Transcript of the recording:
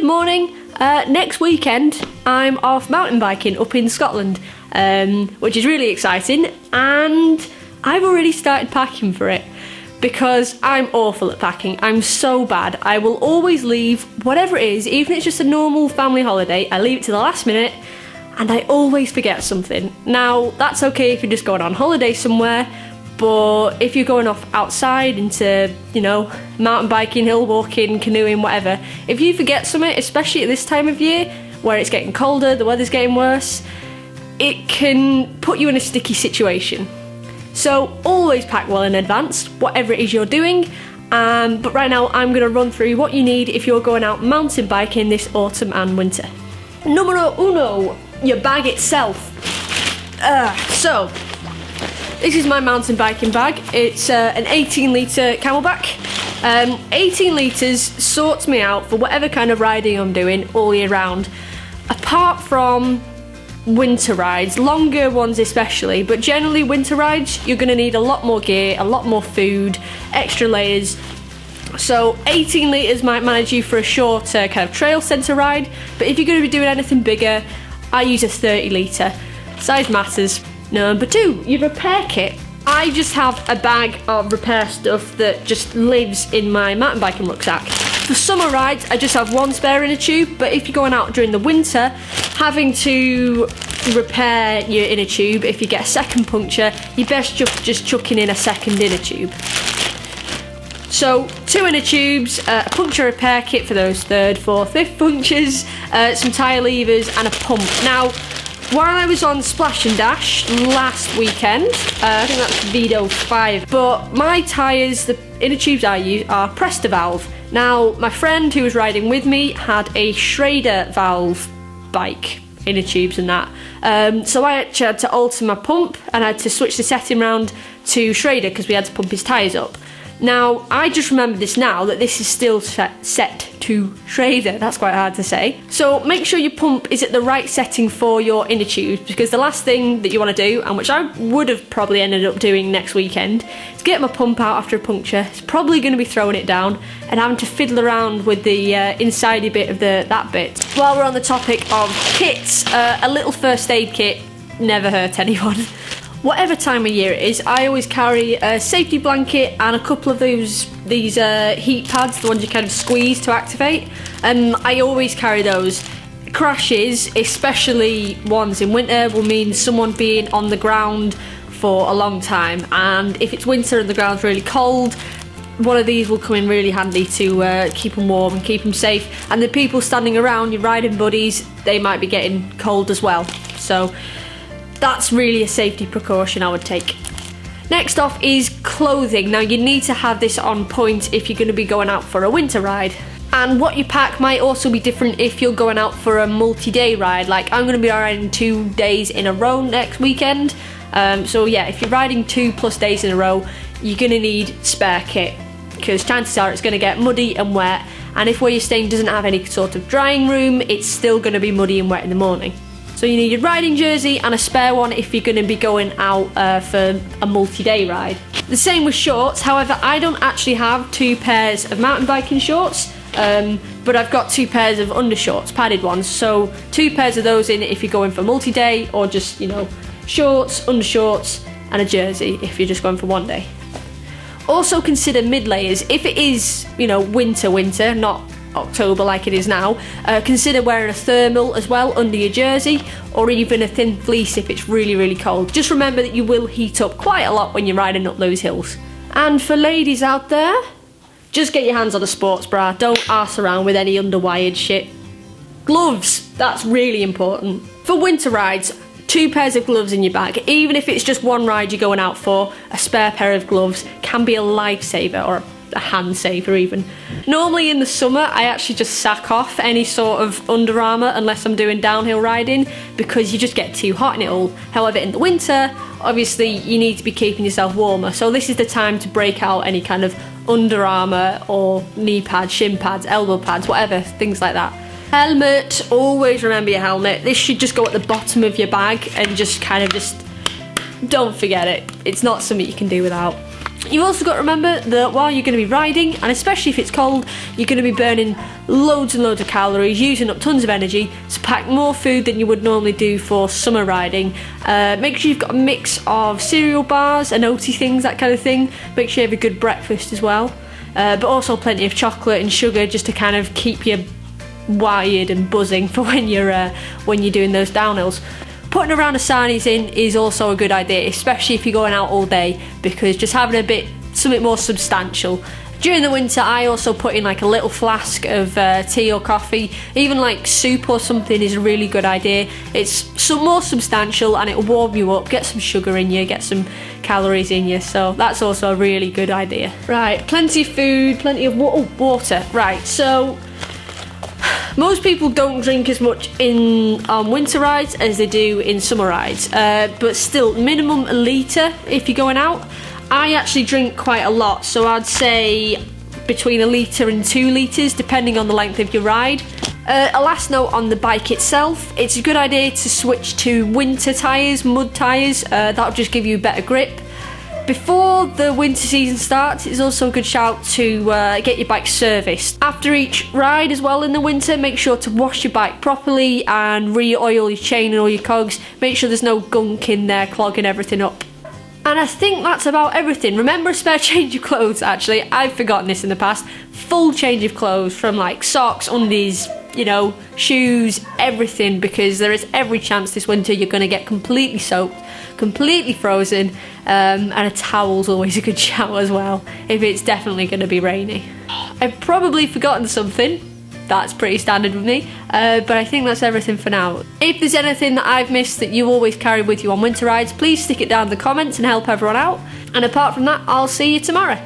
good morning. Next weekend I'm off mountain biking up in Scotland, which is really exciting, and I've already started packing for it because I'm awful at packing. I'm so bad. I will always leave whatever it is, even if it's just a normal family holiday, I leave it to the last minute and I always forget something. Now, that's okay if you're just going on holiday somewhere, but if you're going off outside into, mountain biking, hill walking, canoeing, whatever, if you forget something, especially at this time of year where it's getting colder, the weather's getting worse, it can put you in a sticky situation. So always pack well in advance, whatever it is you're doing. But right now I'm going to run through what you need if you're going out mountain biking this autumn and winter. Numero uno, your bag itself. So this is my mountain biking bag. It's an 18 litre Camelback. 18 litres sorts me out for whatever kind of riding I'm doing all year round. Apart from winter rides, longer ones especially, but generally winter rides, you're going to need a lot more gear, a lot more food, extra layers. So 18 litres might manage you for a shorter kind of trail centre ride, but if you're going to be doing anything bigger, I use a 30 litre. Size matters. Number two, your repair kit. I just have a bag of repair stuff that just lives in my mountain biking rucksack. For summer rides, I just have one spare inner tube, but if you're going out during the winter, having to repair your inner tube, if you get a second puncture, you're best just chucking in a second inner tube. So 2 inner tubes, a puncture repair kit for those 3rd, 4th, 5th punctures, some tyre levers and a pump. Now, while I was on Splash and Dash last weekend, I think that's VEDO 5, but my tyres, the inner tubes I use are Presta valve. Now, my friend who was riding with me had a Schrader valve bike, inner tubes and that. So I actually had to alter my pump and I had to switch the setting round to Schrader because we had to pump his tyres up. Now, I just remembered this now, that this is still set to Schrader. That's quite hard to say. So make sure your pump is at the right setting for your inner tubes, because the last thing that you want to do, and which I would have probably ended up doing next weekend, is get my pump out after a puncture. It's probably going to be throwing it down and having to fiddle around with the insidey bit of that bit. While we're on the topic of kits, a little first aid kit never hurt anyone. Whatever time of year it is, I always carry a safety blanket and a couple of these heat pads, the ones you kind of squeeze to activate. I always carry those. Crashes, especially ones in winter, will mean someone being on the ground for a long time, and if it's winter and the ground's really cold, one of these will come in really handy to keep them warm and keep them safe. And the people standing around, your riding buddies, they might be getting cold as well. So that's really a safety precaution I would take. Next off is clothing. Now, you need to have this on point if you're going to be going out for a winter ride. And what you pack might also be different if you're going out for a multi-day ride. Like, I'm going to be riding 2 days in a row next weekend. So yeah, if you're riding 2+ days in a row, you're going to need spare kit, because chances are it's going to get muddy and wet. And if where you're staying doesn't have any sort of drying room, it's still going to be muddy and wet in the morning. So you need your riding jersey and a spare one if you're going to be going out for a multi-day ride. The same with shorts. However, I don't actually have 2 pairs of mountain biking shorts, but I've got 2 pairs of undershorts, padded ones. So 2 pairs of those in if you're going for multi-day, or just, shorts, undershorts and a jersey if you're just going for one day. Also consider mid-layers. If it is, winter, not October like it is now, consider wearing a thermal as well under your jersey, or even a thin fleece if it's really, really cold. Just remember that you will heat up quite a lot when you're riding up those hills. And for ladies out there, just get your hands on a sports bra. Don't arse around with any underwired shit. Gloves, that's really important. For winter rides, 2 pairs of gloves in your bag. Even if it's just one ride you're going out for, a spare pair of gloves can be a lifesaver, or a hand saver even. Normally in the summer, I actually just sack off any sort of Under Armour unless I'm doing downhill riding, because you just get too hot in it all. However, in the winter, obviously you need to be keeping yourself warmer, so this is the time to break out any kind of Under Armour or knee pads, shin pads, elbow pads, whatever, things like that. Helmet, always remember your helmet. This should just go at the bottom of your bag and just don't forget it. It's not something you can do without. You've also got to remember that while you're going to be riding, and especially if it's cold, you're going to be burning loads and loads of calories, using up tons of energy, so pack more food than you would normally do for summer riding. Make sure you've got a mix of cereal bars and oaty things, that kind of thing. Make sure you have a good breakfast as well, but also plenty of chocolate and sugar just to kind of keep you wired and buzzing for when you're doing those downhills. Putting a round of sarnies in is also a good idea, especially if you're going out all day, because just having something more substantial. During the winter, I also put in like a little flask of tea or coffee. Even like soup or something is a really good idea. It's some more substantial and it'll warm you up, get some sugar in you, get some calories in you, so that's also a really good idea. Right, plenty of food, plenty of water. Right, so most people don't drink as much on winter rides as they do in summer rides, but still, minimum a litre if you're going out. I actually drink quite a lot, so I'd say between a litre and 2 litres, depending on the length of your ride. A last note on the bike itself, it's a good idea to switch to winter tyres, mud tyres, that'll just give you better grip. Before the winter season starts, it's also a good shout to get your bike serviced. After each ride as well in the winter, make sure to wash your bike properly and re-oil your chain and all your cogs. Make sure there's no gunk in there clogging everything up. And I think that's about everything. Remember a spare change of clothes, actually. I've forgotten this in the past. Full change of clothes, from like socks, undies, shoes, everything, because there is every chance this winter you're going to get completely soaked, completely frozen, and a towel's always a good shout as well if it's definitely going to be rainy. I've probably forgotten something. That's pretty standard with me, but I think that's everything for now. If there's anything that I've missed that you always carry with you on winter rides, please stick it down in the comments and help everyone out. And apart from that, I'll see you tomorrow.